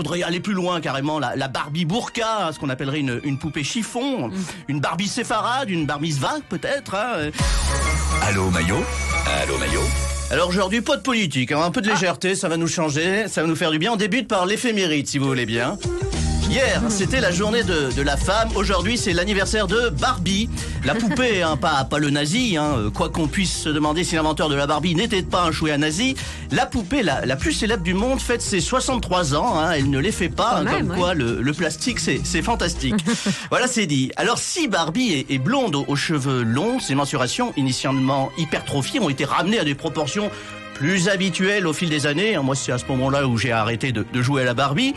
Faudrait aller plus loin carrément, la Barbie burqa, hein, ce qu'on appellerait une poupée chiffon, une Barbie séfarade, une Barbie Svag peut-être. Hein. Allô Maillot. Allô Maillot. Alors aujourd'hui, pas de politique, hein, un peu de légèreté, ça va nous changer, ça va nous faire du bien. On débute par l'éphéméride, si vous voulez bien. Hier, c'était la journée de la femme. Aujourd'hui, c'est l'anniversaire de Barbie. La poupée, hein, pas le nazi. Hein. Quoi qu'on puisse se demander si l'inventeur de la Barbie n'était pas un chouïa nazi. La poupée la plus célèbre du monde fête ses 63 ans. Hein. Elle ne les fait pas. Hein, même, comme quoi, le plastique, c'est fantastique. Voilà, c'est dit. Alors, si Barbie est blonde aux cheveux longs, ses mensurations, initialement hypertrophiées, ont été ramenées à des proportions plus habituel au fil des années. Moi, c'est à ce moment-là où j'ai arrêté de jouer à la Barbie.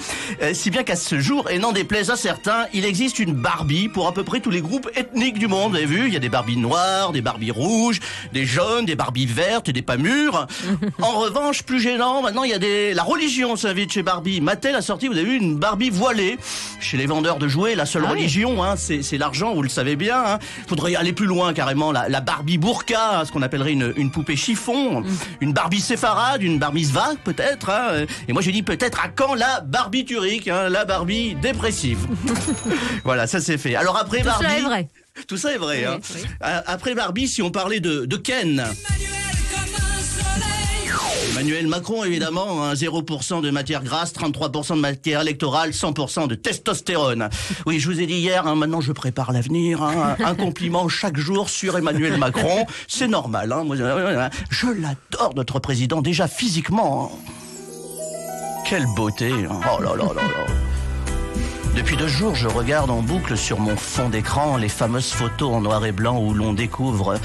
Si bien qu'à ce jour, et n'en déplaise à certains, il existe une Barbie pour à peu près tous les groupes ethniques du monde. Vous avez vu, il y a des Barbies noires, des Barbies rouges, des jaunes, des Barbies vertes et des pas mûres. En revanche, plus gênant, maintenant, il y a la religion s'invite chez Barbie. Mattel a sorti, vous avez vu, une Barbie voilée. Chez les vendeurs de jouets, la seule religion, hein, c'est l'argent, vous le savez bien. Hein. Faudrait aller plus loin carrément, la Barbie burqa, hein, ce qu'on appellerait une poupée chiffon, une Barbie séfarade, une Barbie Svag peut-être. Hein. Et moi je dis peut-être à quand la barbiturique, hein, la Barbie dépressive. Voilà, ça c'est fait. Alors après Barbie... Tout ça est vrai. Tout ça est vrai. Oui, hein. oui. Après Barbie, si on parlait de Ken... Emmanuel Macron, évidemment, hein, 0% de matière grasse, 33% de matière électorale, 100% de testostérone. Oui, je vous ai dit hier, hein, maintenant je prépare l'avenir. Hein, un compliment chaque jour sur Emmanuel Macron. C'est normal. Hein, moi, je l'adore, notre président, déjà physiquement. Hein. Quelle beauté. Hein. Oh là là là là. Depuis 2 jours, je regarde en boucle sur mon fond d'écran les fameuses photos en noir et blanc où l'on découvre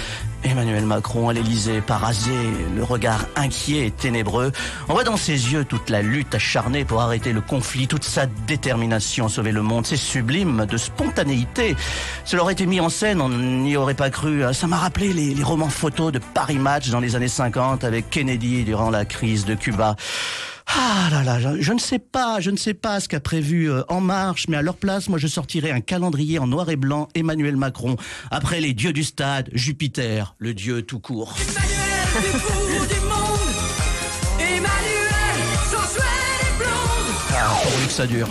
Emmanuel Macron à l'Élysée, parasé, le regard inquiet et ténébreux. On voit dans ses yeux toute la lutte acharnée pour arrêter le conflit, toute sa détermination à sauver le monde. C'est sublime de spontanéité. Cela aurait été mis en scène, on n'y aurait pas cru. Ça m'a rappelé les romans photos de Paris Match dans les années 50 avec Kennedy durant la crise de Cuba. Ah là là, je ne sais pas ce qu'a prévu En Marche, mais à leur place, moi je sortirais un calendrier en noir et blanc Emmanuel Macron. Après les dieux du stade, Jupiter, le dieu tout court. Emmanuel du bout du monde, Emmanuel, sensuel et blonde. Ah, pourvu que ça dure.